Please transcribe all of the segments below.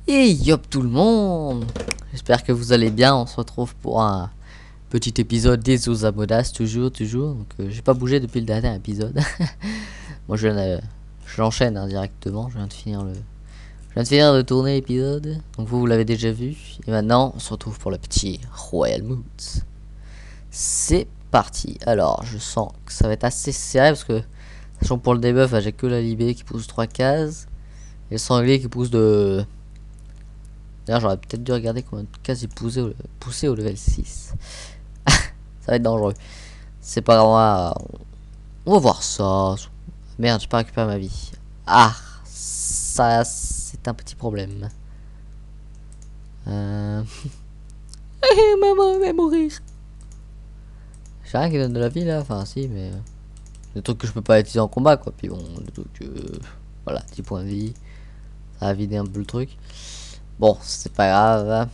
Et yop tout le monde, j'espère que vous allez bien. On se retrouve pour un petit épisode des Osamodas, toujours. Donc j'ai pas bougé depuis le dernier épisode. Moi je l'enchaîne directement. Je viens de finir de tourner l'épisode. Donc vous l'avez déjà vu. Et maintenant on se retrouve pour le petit Royal Moods. C'est parti. Alors je sens que ça va être assez serré parce que sachant pour le debuff j'ai que la libé qui pousse 3 cases. Et le sanglier qui pousse de... D'ailleurs, j'aurais peut-être dû regarder combien de cases il poussait au level 6. Ça va être dangereux. C'est pas grave. On va voir ça. Merde, j'ai pas récupéré ma vie. Ah, ça, c'est un petit problème. Maman va mourir. J'ai rien qui donne de la vie là. Enfin, si, mais. Des trucs que je peux pas utiliser en combat, quoi. Puis bon, des trucs. Voilà, 10 points de vie. Ça va vider un peu le truc. Bon, c'est pas grave.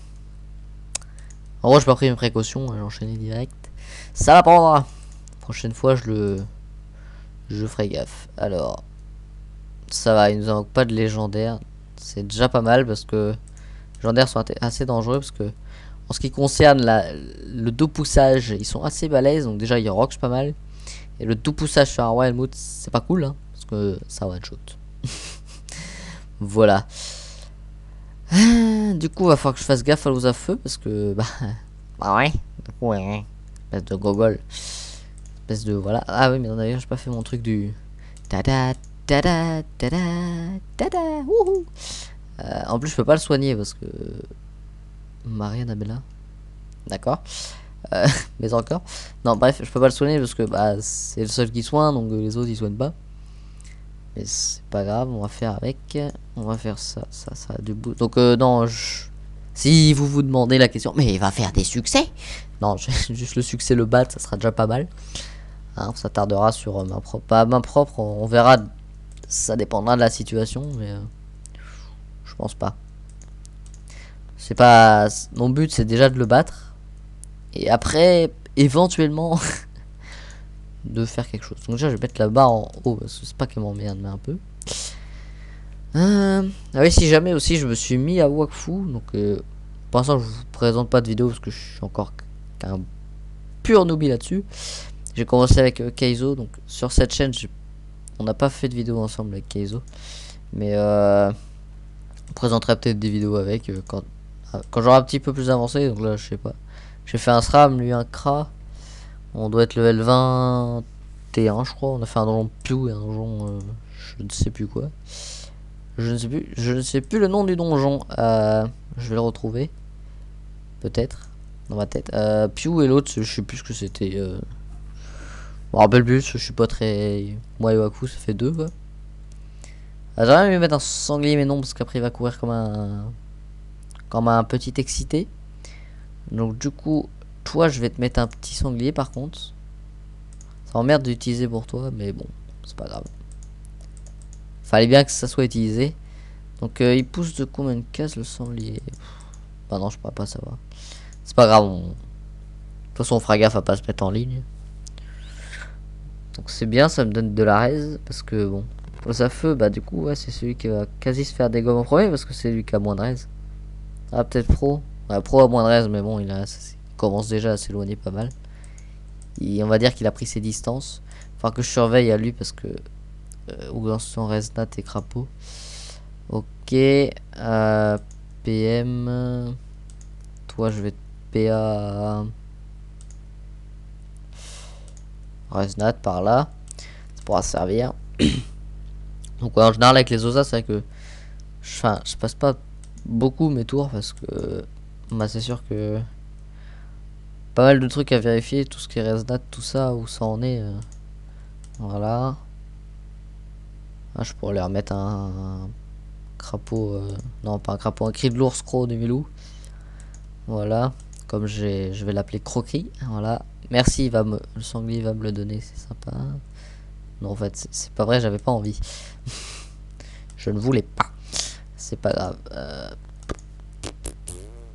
En gros, j'ai pas pris mes précautions, j'ai enchaîné direct. Ça va prendre. Prochaine fois, je ferai gaffe. Alors, ça va, il nous invoque pas de légendaire. C'est déjà pas mal parce que les légendaires sont assez dangereux parce que en ce qui concerne le dos poussage, ils sont assez balèzes. Donc déjà, ils rock pas mal. Et le dos poussage sur un Royal Mood, c'est pas cool, hein, parce que ça one shot. Voilà. Du coup, il va falloir que je fasse gaffe à l'eau à feu parce que bah ouais. Du coup, ouais. Espèce de gogol. Espèce de voilà. Ah oui, mais non, d'ailleurs, j'ai pas fait mon truc du tada tada tada tada. Wouhou. En plus, je peux pas le soigner parce que Maria Nabella. D'accord. Mais encore. Non, bref, je peux pas le soigner parce que bah c'est le seul qui soigne, donc les autres ils soignent pas. Mais c'est pas grave, on va faire avec. On va faire ça a du bout. Donc non, si vous vous demandez la question, mais il va faire des succès. Non, juste le succès, le bat, ça sera déjà pas mal. Hein, ça tardera sur ma propre. Pas ma propre, on verra. Ça dépendra de la situation, mais je pense pas. C'est pas. Mon but, c'est déjà de le battre. Et après, éventuellement, de faire quelque chose. Donc déjà, je vais mettre la barre en haut parce que c'est pas qu'elle m'emmerde, mais un peu. Ah oui, si jamais aussi je me suis mis à Wakfu, donc pour l'instant je vous présente pas de vidéo parce que je suis encore qu'un pur newbie là-dessus. J'ai commencé avec Keizo, donc sur cette chaîne on n'a pas fait de vidéo ensemble avec Keizo, mais on présenterait peut-être des vidéos avec quand j'aurai un petit peu plus avancé. Donc là je sais pas, j'ai fait un SRAM, lui un KRA, on doit être level 21 je crois. On a fait un donjon Pew et un donjon je ne sais plus quoi. Je ne sais plus le nom du donjon. Je vais le retrouver. Peut-être. Dans ma tête. Pew et l'autre, je sais plus ce que c'était. Je me rappelle plus, je suis pas très. Moi et Waku, ça fait 2 quoi. J'aimerais lui mettre un sanglier, mais non, parce qu'après il va courir comme un. Comme un petit excité. Donc du coup, toi, je vais te mettre un petit sanglier par contre. Ça m'emmerde d'utiliser pour toi, mais bon, c'est pas grave. Fallait bien que ça soit utilisé. Donc il pousse de combien de cases le sanglier? Bah non, je pourrais pas savoir. C'est pas grave. De toute façon, on fera gaffe à pas se mettre en ligne. Donc c'est bien, ça me donne de la raise. Parce que bon, aux à feu, bah du coup, ouais, c'est celui qui va quasi se faire des gommes en premier. Parce que c'est lui qui a moins de raise. Ah, peut-être pro. Ouais, pro a moins de raise, mais bon, il commence déjà à s'éloigner pas mal. Et on va dire qu'il a pris ses distances. Enfin, que je surveille à lui parce que. Ou dans son Resnat et Crapaud. Ok. PM. Toi, je vais te PA. Resnat par là. Ça pourra servir. Donc, ouais, en général, avec les OSA, c'est vrai que. Je passe pas beaucoup mes tours parce que. Bah, c'est sûr que. Pas mal de trucs à vérifier. Tout ce qui est Resnat, tout ça, où ça en est. Voilà. Ah, je pourrais leur mettre un crapaud. Non, pas un crapaud, un cri de l'ours croc de Milou. Voilà. Comme je vais l'appeler Croquis. Voilà. Merci, le sanglier va me le donner, c'est sympa. Non, en fait, c'est pas vrai, j'avais pas envie. Je ne voulais pas. C'est pas grave.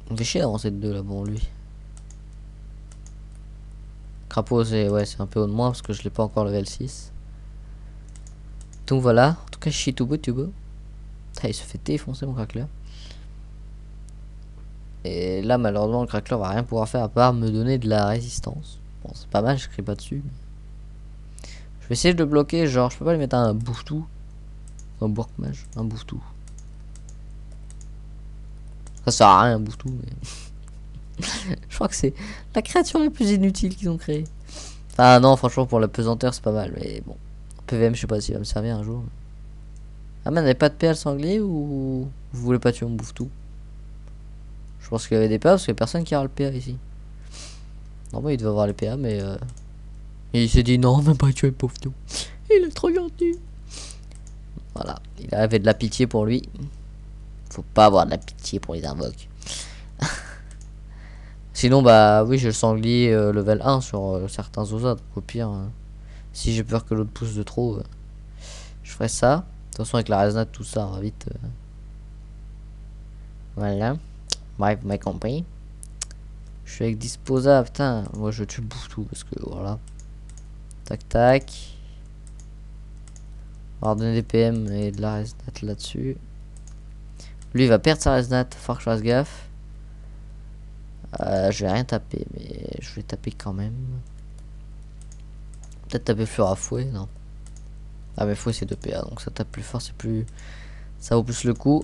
On fait chier d'avancer de 2 là, bon, lui. Crapaud, c'est un peu haut de moi parce que je l'ai pas encore level 6. Donc voilà. En tout cas, Shitubo, Tubo. Il se fait défoncer mon craquelin. Et là, malheureusement, le crackler va rien pouvoir faire à part me donner de la résistance. Bon, c'est pas mal, je crie pas dessus. Je vais essayer de le bloquer, genre, je peux pas lui mettre un bouffe-tout. Un bourkmage, un bouffe-tout. Ça sert à rien, un bouffe-tout, mais... je crois que c'est la créature la plus inutile qu'ils ont créée. Ah non, franchement, pour la pesanteur, c'est pas mal, mais bon. PVM, je sais pas s'il va me servir un jour. Ah, mais on avait pas de PA le sanglier ou vous voulez pas tuer mon bouffe-tout? Je pense qu'il y avait des PA parce qu'il y a personne qui aura le PA ici. Normalement, il devait avoir les PA, mais et il s'est dit non, même pas tuer le bouffe-tout. Il est trop gentil. Voilà, il avait de la pitié pour lui. Faut pas avoir de la pitié pour les invoques. Sinon, bah oui, j'ai le sanglier level 1 sur certains osades. Au pire, si j'ai peur que l'autre pousse de trop, je ferai ça. De toute façon, avec la resnade, tout ça, on va vite. Voilà. Bref, vous m'avez compris. Je suis avec Disposa, putain. Moi, je tue le bouffe-tout parce que voilà. Tac, tac. On va redonner des PM et de la resnade là-dessus. Lui, il va perdre sa resnade. Faut que je fasse gaffe. Je vais rien taper, mais je vais taper quand même. Peut-être taper fleur à fouet, non. Ah mais fouet c'est 2 PA, donc ça tape plus fort, c'est plus... ça vaut plus le coup.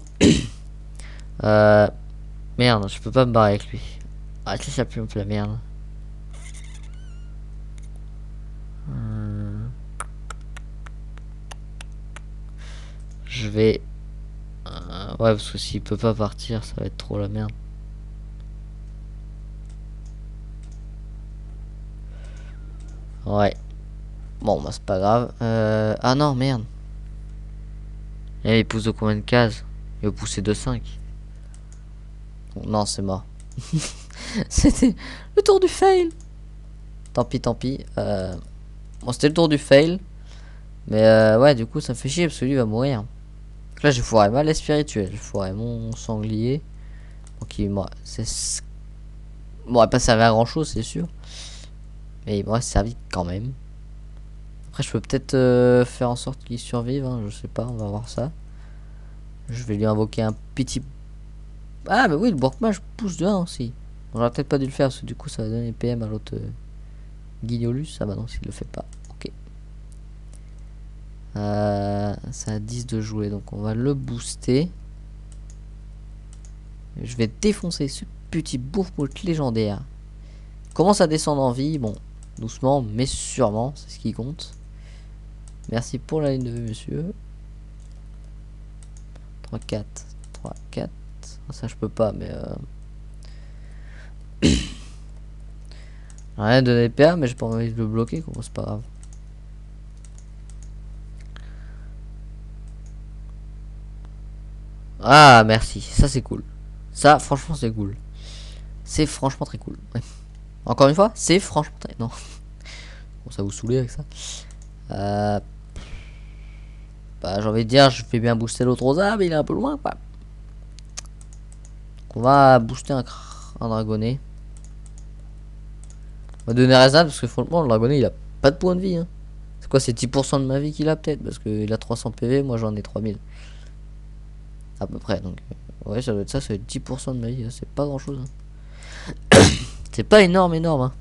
Merde, je peux pas me barrer avec lui. Ah ça pue un peu la merde. Je vais... ouais parce que s'il peut pas partir, ça va être trop la merde. Ouais. Bon bah c'est pas grave. Ah non merde. Et il pousse de combien de cases? Il va pousser de 5. Non c'est mort. C'était le tour du fail. Tant pis, tant pis. Bon c'était le tour du fail. Mais ouais du coup ça me fait chier parce que lui va mourir. Donc là j'ai foiré mal les spirituels. J'ai foiré mon sanglier. Donc il m'aurait pas servi à grand chose c'est sûr. Mais il m'aurait servi quand même. Après je peux peut-être faire en sorte qu'il survive, hein, je sais pas, on va voir ça. Je vais lui invoquer un petit... Ah bah oui, le Borkmage pousse de 1 aussi. Bon, j'aurais peut-être pas dû le faire parce que du coup ça va donner PM à l'autre Guignolus. Ah bah non, s'il le fait pas. Ok. Ça a 10 de jouer, donc on va le booster. Je vais défoncer ce petit bourg-moult légendaire. Il commence à descendre en vie, bon, doucement mais sûrement, c'est ce qui compte. Merci pour la ligne de vue, monsieur. 3, 4, 3, 4. Ça, je peux pas, mais rien de PA, mais j'ai pas envie de le bloquer, comment c'est pas grave. Ah, merci, ça c'est cool. Ça, franchement, c'est cool. C'est franchement très cool. Ouais. Encore une fois, c'est franchement très... Non. Bon, ça vous saouler avec ça. Bah, j'ai envie de dire, je fais bien booster l'autre rosa, mais il est un peu loin, quoi. Donc, on va booster un dragonnet. On va donner raison parce que franchement, le dragonnet, il a pas de points de vie. Hein. C'est quoi, c'est 10% de ma vie qu'il a peut-être? Parce qu'il a 300 PV, moi j'en ai 3000. À peu près, donc... ouais, ça doit être ça, ça va être 10% de ma vie. Hein. C'est pas grand-chose. Hein. C'est pas énorme, énorme. Hein.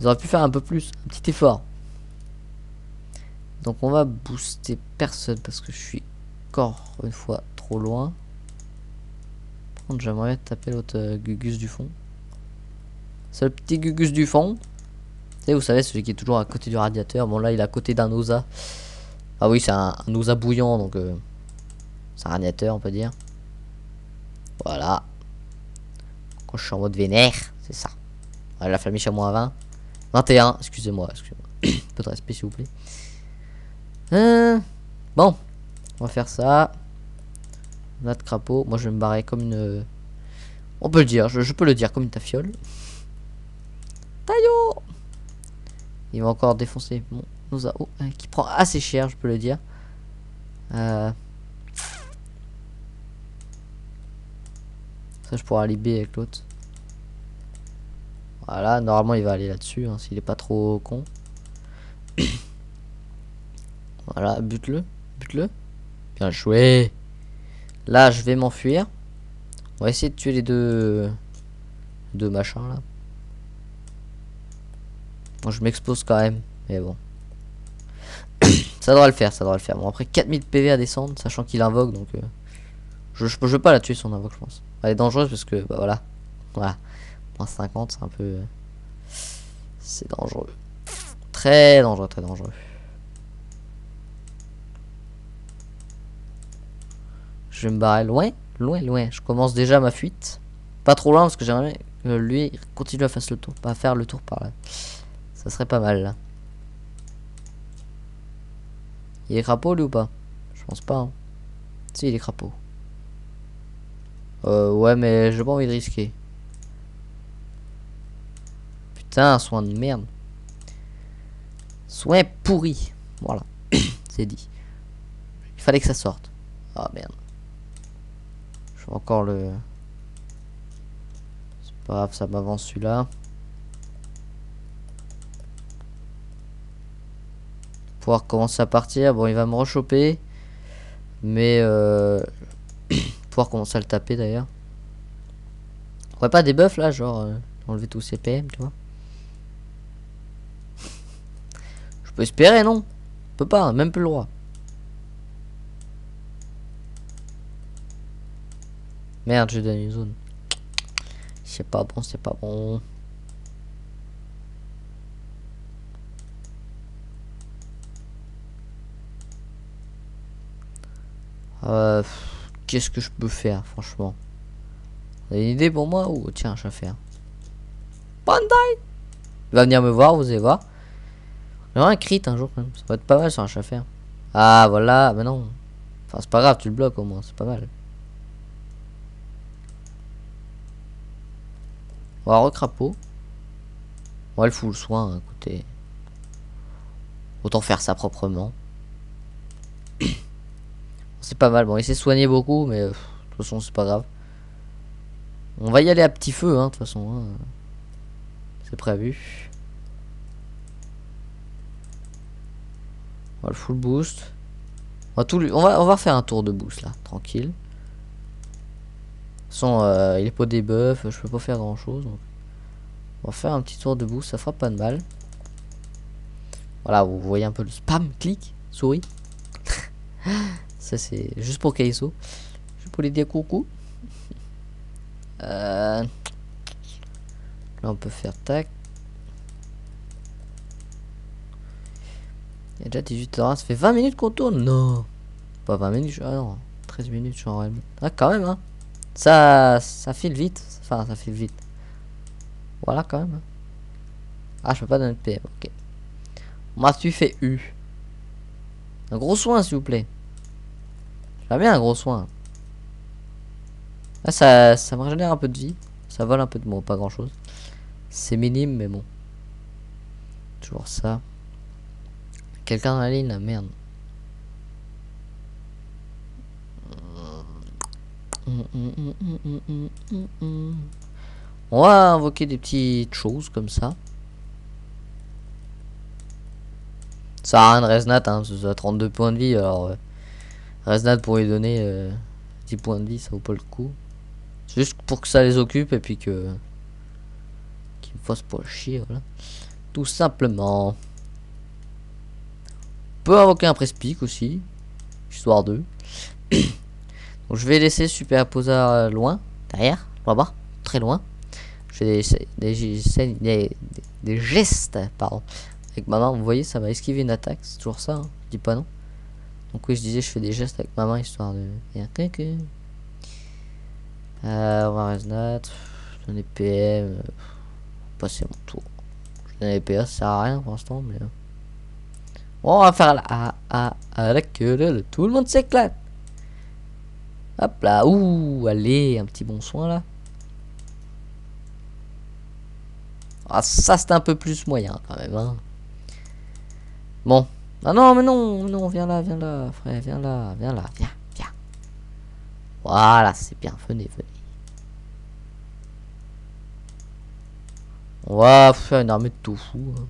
Ils auraient pu faire un peu plus, un petit effort. Donc on va booster personne parce que je suis encore une fois trop loin. Par contre j'aimerais taper l'autre Gugus du fond. C'est le petit Gugus du fond. Et vous savez celui qui est toujours à côté du radiateur. Bon là il est à côté d'un Osa. Ah oui c'est un Osa bouillant donc c'est un radiateur on peut dire. Voilà. Quand je suis en mode vénère, c'est ça. Voilà, la flamiche à moins 20. 21, excusez-moi, excusez-moi. Un peu de respect s'il vous plaît. Bon, on va faire ça. Notre crapaud. Moi, je vais me barrer comme une... On peut le dire, je peux le dire comme une tafiole. Taillot. Il va encore défoncer mon Nosao, qui prend assez cher, je peux le dire. Ça, je pourrais libérer avec l'autre. Voilà, normalement, il va aller là-dessus, hein, s'il est pas trop con. Voilà, bute-le, bute-le. Bien joué. Là, je vais m'enfuir. On va essayer de tuer les deux machins là. Bon, je m'expose quand même, mais bon. Ça devrait le faire, ça devrait le faire. Bon, après 4000 PV à descendre, sachant qu'il invoque, donc je veux pas la tuer son invoque, je pense. Elle est dangereuse parce que, bah voilà. Voilà. Moins 50, c'est un peu... c'est dangereux. Très dangereux, très dangereux. Je vais me barrer loin, loin, loin. Je commence déjà ma fuite. Pas trop loin parce que j'aimerais que lui continue à faire le tour. Pas faire le tour par là. Ça serait pas mal là. Il est crapaud lui ou pas? Je pense pas. Hein. Si, il est crapaud. Ouais, mais j'ai pas envie de risquer. Putain, soin de merde. Soin pourri. Voilà. C'est dit. Il fallait que ça sorte. Ah merde. Je vais encore le... C'est pas grave, ça m'avance celui-là. Pouvoir commencer à partir. Bon, il va me rechoper. Mais pouvoir commencer à le taper d'ailleurs. Ouais, pas des buffs là, genre enlever tous ces PM, tu vois. Je peux espérer, non? Je peux pas, même plus le droit. Merde, je donne une zone. C'est pas bon, c'est pas bon. Qu'est-ce que je peux faire, franchement? Vous avez une idée pour moi ou tiens, je vais faire. Bandai! Il va venir me voir, vous allez voir. J'aurai un crit un jour quand même. Ça va être pas mal sur un chat faire. Ah voilà, mais non. Enfin, c'est pas grave, tu le bloques au moins, c'est pas mal. On va recrapeau. On va le fout le soin, hein, écoutez. Autant faire ça proprement. C'est pas mal. Bon, il s'est soigné beaucoup, mais de toute façon, c'est pas grave. On va y aller à petit feu, hein, de toute façon. Hein. C'est prévu. On va le full boost. On va faire un tour de boost là, tranquille. De toute façon, il est pas des buffs, je peux pas faire grand chose. Donc. On va faire un petit tour de boost, ça fera pas de mal. Voilà, vous voyez un peu le spam, clic, souris. Ça c'est juste pour Kaizo. Juste pour lui dire coucou. Là on peut faire tac. Il y a déjà 18h, ça fait 20 minutes qu'on tourne. Non. Pas 20 minutes, ah non. 13 minutes, je suis en réel. Ah quand même hein. Ça file vite. Enfin ça file vite. Voilà quand même. Ah je peux pas donner de PM, ok. Moi tu fais U. Un gros soin s'il vous plaît. J'aime bien un gros soin. Ah, ça me régénère un peu de vie. Ça vole un peu de... Bon, pas grand chose. C'est minime, mais bon. Toujours ça. Quelqu'un dans la ligne, là, merde. On va invoquer des petites choses comme ça. Ça a rien de Resnat, hein, ça a 32 points de vie. Alors, Resnat pour lui donner 10 points de vie, ça vaut pas le coup. C'est juste pour que ça les occupe et puis que... qu'ils me fassent pas chier, voilà. Tout simplement. On peut invoquer un presse-pique aussi. Histoire d'eux. Donc je vais laisser Superposa loin. Derrière, là-bas. Très loin. Je fais des gestes, pardon. Avec ma main, vous voyez, ça va esquiver une attaque. C'est toujours ça, hein. Je dis pas non. Donc oui, je disais, je fais des gestes avec ma main histoire de... on va Resnat. Donner PM. Passer mon tour. Je donne les PA, ça sert à rien pour l'instant, mais... Bon, on va faire la queue, tout le monde s'éclate. Hop là, ouh, allez, un petit bon soin là. Ah, ça c'est un peu plus moyen quand même, hein. Bon. Ah non, mais non, non, viens là, frère, viens là, viens. Voilà, c'est bien, venez. On va faire une armée de tofu. Hein.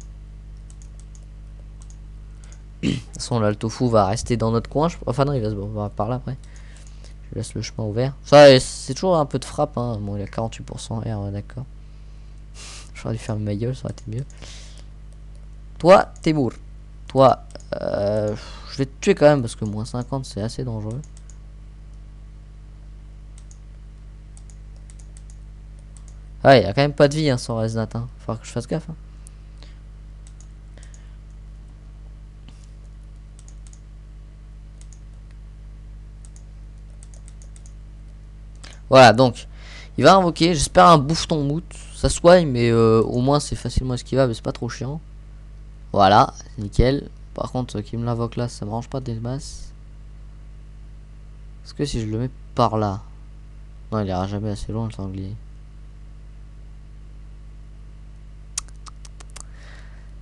De toute façon, là, le tofu va rester dans notre coin. Enfin, non, il va se voir par là après. Je laisse le chemin ouvert. Ça, c'est toujours un peu de frappe, hein. Bon, il a 48% R, ouais, d'accord. J'aurais dû faire ma gueule, ça aurait été mieux. Toi, t'es bourre. Toi, je vais te tuer quand même parce que moins 50 c'est assez dangereux. Ah, il y a quand même pas de vie hein, sans Resnat. Hein. Faudra que je fasse gaffe. Hein. Voilà, donc il va invoquer. J'espère un bouffeton mout. Ça soigne, mais au moins c'est facilement esquivable. C'est pas trop chiant. Voilà, nickel. Par contre, qui me l'invoque là, ça me range pas des masses. Est-ce que si je le mets par là? Non, il ira jamais assez loin le sanglier.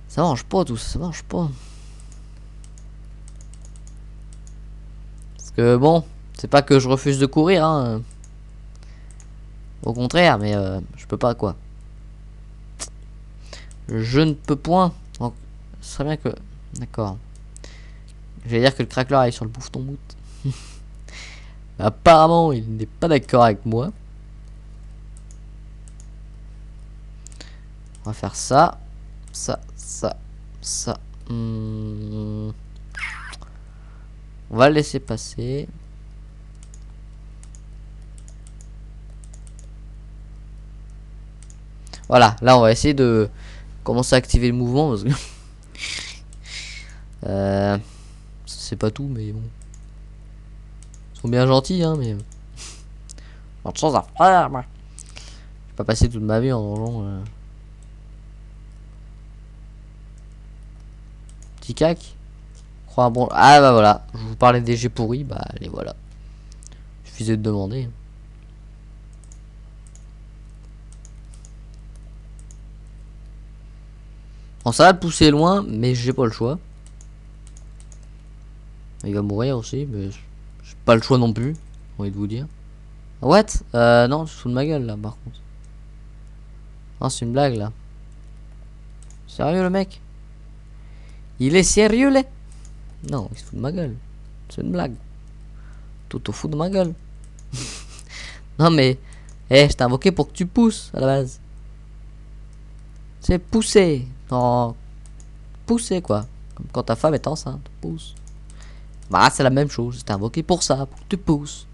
Ça marche pas tout ça, ça marche pas. Parce que bon, c'est pas que je refuse de courir, hein. Au contraire, mais je peux pas quoi. Je ne peux point. Donc, ce serait bien que. D'accord. Je vais dire que le craqueleur aille sur le bouffeton mout. Apparemment, il n'est pas d'accord avec moi. On va faire ça. Ça. On va le laisser passer. Voilà, là on va essayer de commencer à activer le mouvement parce que c'est pas tout mais bon. Ils sont bien gentils hein mais pas de chance à faire moi. Je vais pas passer toute ma vie en donjon. Petit cac. Crois bon. Ah bah voilà, je vous parlais des jets pourris, bah les voilà. Suffisait de demander. Bon ça va le pousser loin mais j'ai pas le choix. Il va mourir aussi mais j'ai pas le choix non plus, j'ai envie de vous dire. What? Non, tu te fous de ma gueule là par contre. Non, c'est une blague là. Sérieux le mec? Il est sérieux là? Non, il se fout de ma gueule. C'est une blague. Tout au fou de ma gueule. Non mais, je t'ai invoqué pour que tu pousses à la base. C'est pousser. Non, pousser quoi. Comme quand ta femme est enceinte, pousse. Bah c'est la même chose. Je t'ai invoqué pour ça, pour que tu pousses.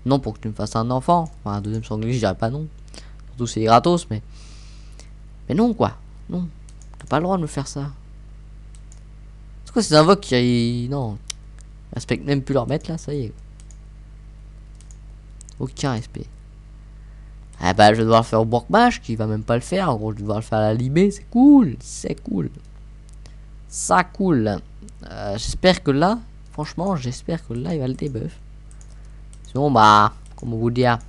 Non pour que tu me fasses un enfant. Enfin, un deuxième sanglier, je dirais pas non. Surtout c'est gratos, mais non quoi. Non, t'as pas le droit de me faire ça. C'est quoi ces invoques qui... Non. Respecte même plus leur maître là, ça y est. Aucun respect. Ah bah je vais devoir le faire au Bourg-Mage qui va même pas le faire. En gros je vais devoir le faire à la Libé. C'est cool. C'est cool. Ça cool. J'espère que là, franchement j'espère que là il va le debuff. Sinon bah, comment vous dire.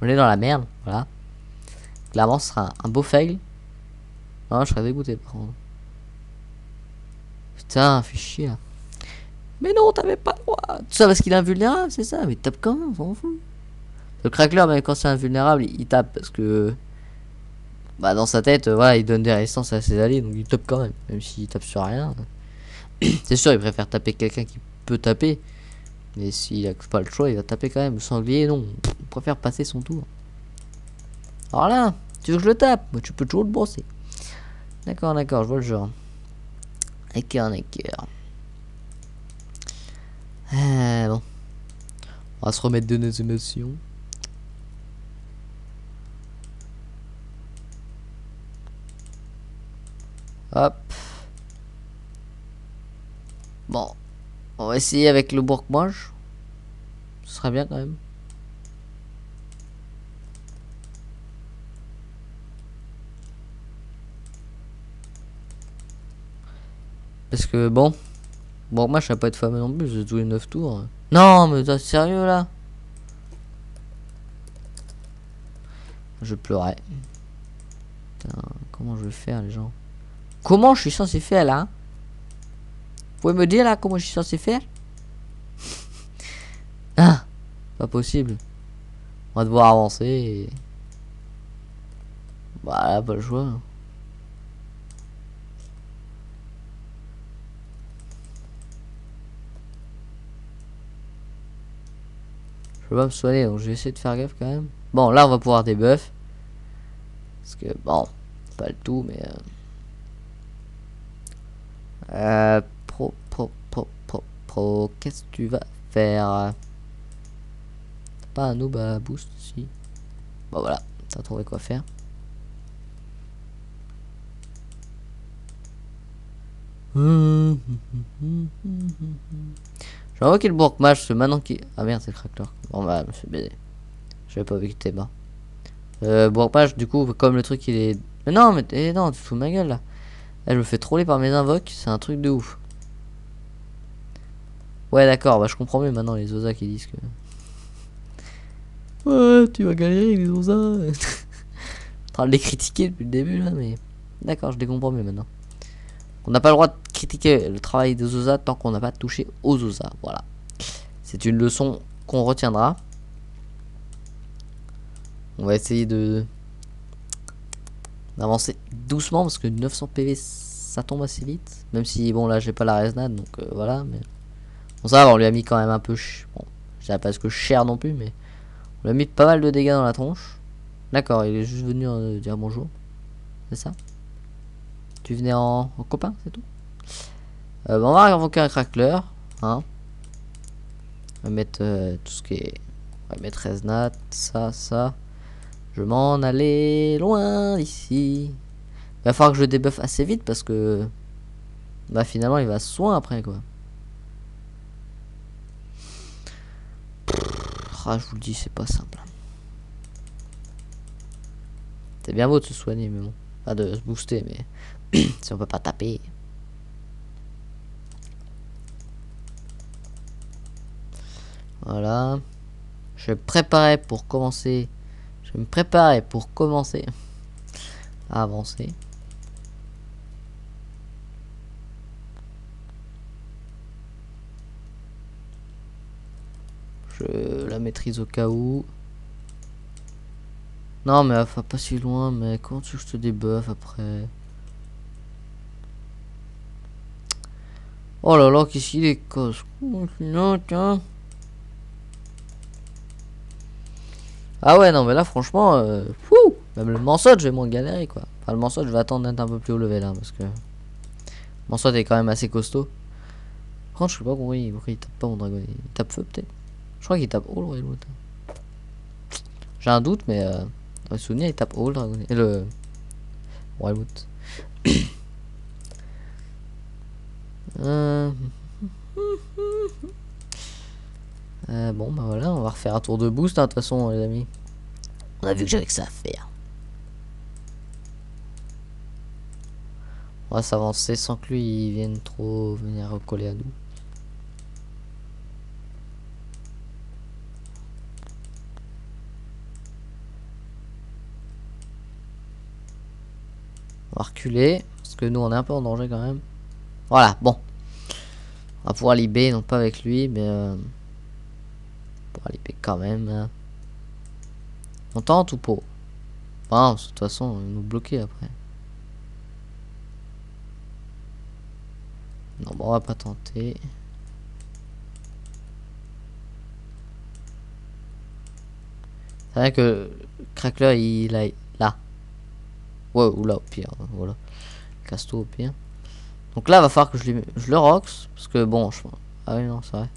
On est dans la merde. Voilà. Clairement ce sera un beau fail. Non je serais dégoûté par contre. Putain, fais chier là. Mais non, t'avais pas le droit. Tout ça parce qu'il est invulnérable, c'est ça. Mais tape quand même, on s'en fout. Le craqueleur, même quand c'est invulnérable, il tape parce que. Bah, dans sa tête, voilà, il donne des résistances à ses alliés, donc il tape quand même. Même s'il tape sur rien. C'est sûr, il préfère taper quelqu'un qui peut taper. Mais s'il a pas le choix, il va taper quand même. Le sanglier, non. Il préfère passer son tour. Alors là, tu veux que je le tape? Mais tu peux toujours le brosser. D'accord, d'accord, je vois le genre. D'accord, d'accord. Bon. On va se remettre de nos émotions. Hop. Bon. On va essayer avec le Bourg-Mage. Ce serait bien quand même. Parce que bon. Bourg-Mage ça va pas être fameux non plus. C'est tous les 9 tours. Non mais t'es sérieux là? Je pleurais. Putain, comment je vais faire les gens? Comment je suis censé faire là? Vous pouvez me dire là comment je suis censé faire? Ah, pas possible. On va devoir avancer. Et... Voilà, pas le choix. Je peux pas me soigner, donc je vais essayer de faire gaffe quand même. Bon, là, on va pouvoir debuff. Parce que, bon, pas le tout, mais... Pro, qu'est-ce que tu vas faire? T'as pas un noob à boost, si. Bon, voilà, t'as trouvé quoi faire. J'ai invoqué le bourg-mage, parce que maintenant qu'il... Ah merde, c'est le crackler. Bon bah, je me suis baisé. J'avais pas vu que t'es bas. Bourg-mage, du coup, comme le truc il est... Mais non, mais non, tu fous de ma gueule là. Là, je me fais troller par mes invoques, c'est un truc de ouf. Ouais, d'accord, bah je comprends mieux maintenant les Osa qui disent que... Ouais, tu vas galérer les Osa. En train de les critiquer depuis le début là, mais... D'accord, je les comprends mieux maintenant. On n'a pas le droit de critiquer le travail des Osa tant qu'on n'a pas touché aux Osa. Voilà. C'est une leçon qu'on retiendra. On va essayer d'avancer doucement parce que 900 PV ça tombe assez vite. Même si bon là j'ai pas la resnade donc voilà. Mais bon ça va, on lui a mis quand même un peu bon, je dirais pas ce que cher non plus mais on lui a mis pas mal de dégâts dans la tronche. D'accord, il est juste venu dire bonjour. C'est ça? Tu venais en copain, c'est tout? Bon, on va invoquer un crackler. Hein. On va mettre tout ce qui est... On va mettre resnade, ça. Je m'en allais loin d'ici. Il va falloir que je débuffe assez vite parce que... Bah finalement il va soin après quoi. Ah, je vous le dis, c'est pas simple. C'est bien beau de se soigner mais bon. Pas de se booster mais... si on peut pas taper... Voilà. Je vais me préparer pour commencer. Je vais me préparer pour commencer à avancer. Je la maîtrise au cas où. Non mais enfin pas si loin, mais comment tu veux que je te débuffe après? Oh là là, qu'est-ce qu'il est casse. Non, tiens. Ah ouais, non mais là franchement, même le Mansot, je vais moins galérer quoi. Enfin le Mansot, je vais attendre d'être un peu plus haut level là, parce que... Mansot est quand même assez costaud. Par contre, je sais pas pourquoi il tape pas mon dragon. Il tape feu peut-être. Je crois qu'il tape haut le Royal Wood. J'ai un doute, mais dans le souvenir, il tape haut le dragon. Et le Royal Wood. Bon bah voilà, on va refaire un tour de boost hein, de toute façon les amis. On a vu que j'avais que ça à faire. On va s'avancer sans que lui il vienne trop venir recoller à nous. On va reculer, parce que nous on est un peu en danger quand même. Voilà, bon. On va pouvoir libérer, non pas avec lui, mais... on pourra libérer quand même. On tente ou pas? Bon, de toute façon, il nous bloquer après. Non, bon, on va pas tenter. C'est vrai que Crackler, il a là. Ouais, ou là, au pire. Voilà. Casse-toi au pire. Donc là, va falloir que je le rox. Parce que bon, je... Ah oui, non, c'est vrai.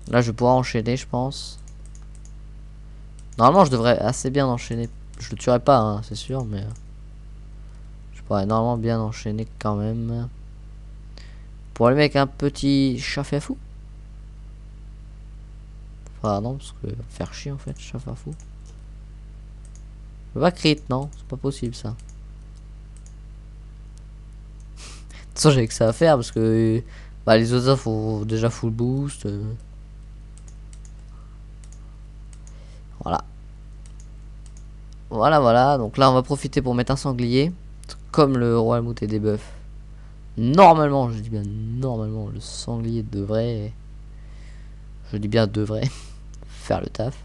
Là, je vais pouvoir enchaîner, je pense. Normalement, je devrais assez bien enchaîner. Je le tuerai pas, hein, c'est sûr, mais... je pourrais normalement bien enchaîner quand même. Pour aller avec un petit chaff à fou. Enfin, non, parce que faire chier en fait, chaff à fou. Je peux pas crit, non, c'est pas possible ça. De toute façon, j'ai que ça à faire parce que bah, les autres faut déjà full boost. Voilà. Voilà. Donc là, on va profiter pour mettre un sanglier. Comme le Royal Mout est debuff. Normalement, je dis bien normalement, le sanglier devrait... Je dis bien devrait faire le taf.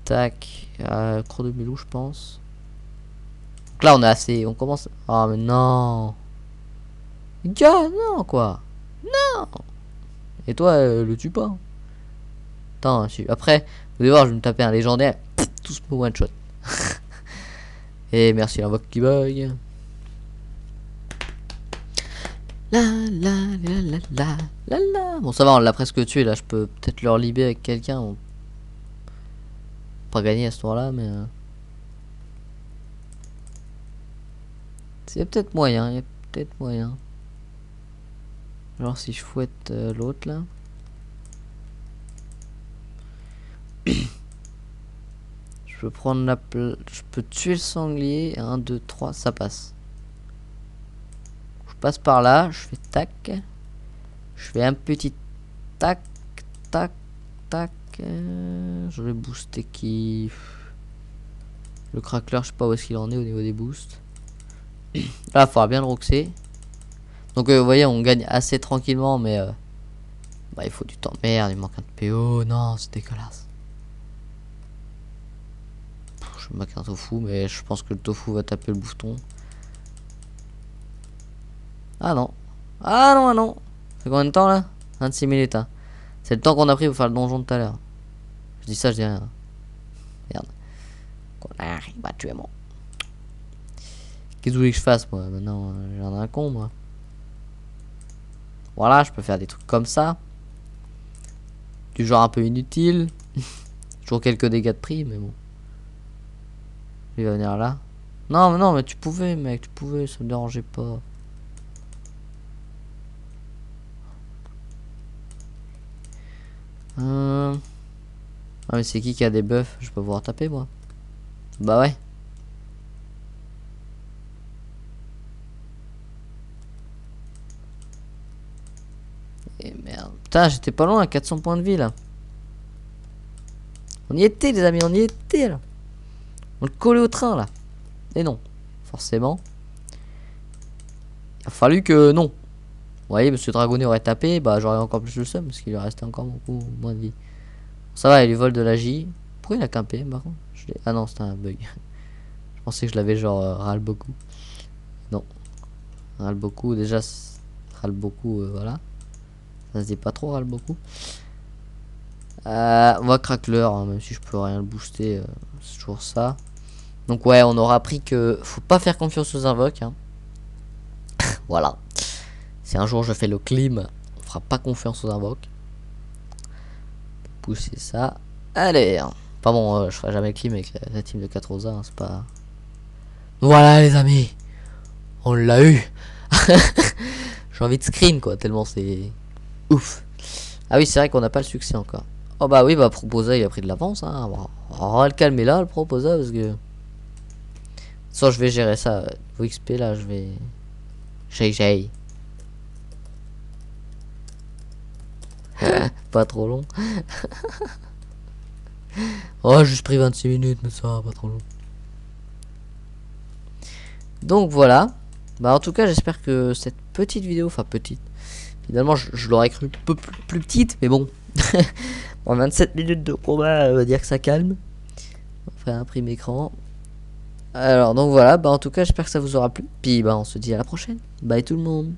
Tac. Croc de Milou, je pense. Donc là, on est assez... On commence... Ah, mais non. Gars, non, quoi. Non. Et toi, le tue pas. Attends, après, vous allez voir, je vais me taper un légendaire. Tous me one shot. Et merci l'invoque qui bug. La la la la la la la. Bon, ça va, on l'a presque tué là. Je peux peut-être leur libérer avec quelqu'un. On... Pas gagner à ce tour là, mais. C'est peut-être moyen. Il y a peut-être moyen. Genre si je fouette l'autre là. Je peux prendre la je peux tuer le sanglier. 1, 2, 3, ça passe. Je passe par là, je fais tac. Je fais un petit tac, tac, tac. Je vais booster qui. Le crackler, je sais pas où est-ce qu'il en est au niveau des boosts. Là, il faudra bien le roxer. Donc, vous voyez, on gagne assez tranquillement, mais bah, il faut du temps. Merde, il manque un de PO. Non, c'est dégueulasse. Je vais mettre un tofu, mais je pense que le tofu va taper le bouton. Ah non. Ah non, ah non. C'est combien de temps là? 26 minutes. Hein. C'est le temps qu'on a pris pour faire le donjon de tout à l'heure. Je dis ça, je dis rien. Merde. Connard, il va tuer moi. Qu'est-ce que vous voulez que je fasse moi? Maintenant, j'en ai un con moi. Voilà, je peux faire des trucs comme ça. Du genre un peu inutile. Toujours quelques dégâts de prix, mais bon. Il va venir là. Non, mais non, mais tu pouvais, mec, tu pouvais, ça me dérangeait pas. Ah, mais c'est qui a des buffs? Je peux pouvoir taper, moi. Bah ouais. Et merde. Putain, j'étais pas loin à 400 points de vie, là. On y était, les amis, on y était, là. On le collait au train, là. Et non, forcément. Il a fallu que non. Vous voyez, monsieur Dragonnet aurait tapé, bah j'aurais encore plus le seum, parce qu'il lui restait encore beaucoup moins de vie. Ça va, il lui vole de la J. Pourquoi il a campé, par contre? Ah non, c'était un bug. Je pensais que je l'avais genre râle beaucoup. Non. Râle beaucoup, déjà, râle beaucoup, voilà. Ça se dit pas trop, râle beaucoup. On va crackler, hein, même si je peux rien le booster, c'est toujours ça. Donc ouais, on aura appris que faut pas faire confiance aux invoques. Hein. Voilà. Si un jour je fais le clim, on fera pas confiance aux invoques. Pousser ça. Allez. Pas bon, je ferai jamais le clim avec la team de 4 Rosa, hein, c'est pas. Voilà les amis. On l'a eu. J'ai envie de screen quoi, tellement c'est ouf. Ah oui, c'est vrai qu'on n'a pas le succès encore. Oh bah oui, bah Proposa il a pris de l'avance. Hein. On va le calmer là, le Proposa, parce que. Soit je vais gérer ça. Vos XP là, je vais. J'ai. Pas trop long. Oh, juste pris 26 minutes, mais ça va, pas trop long. Donc voilà. Bah en tout cas, j'espère que cette petite vidéo, enfin petite. Finalement, je l'aurais cru un peu plus petite, mais bon. En 27 minutes de combat, on va dire que ça calme. On va faire un prime écran. Alors donc voilà, bah en tout cas, j'espère que ça vous aura plu. Puis bah on se dit à la prochaine. Bye tout le monde.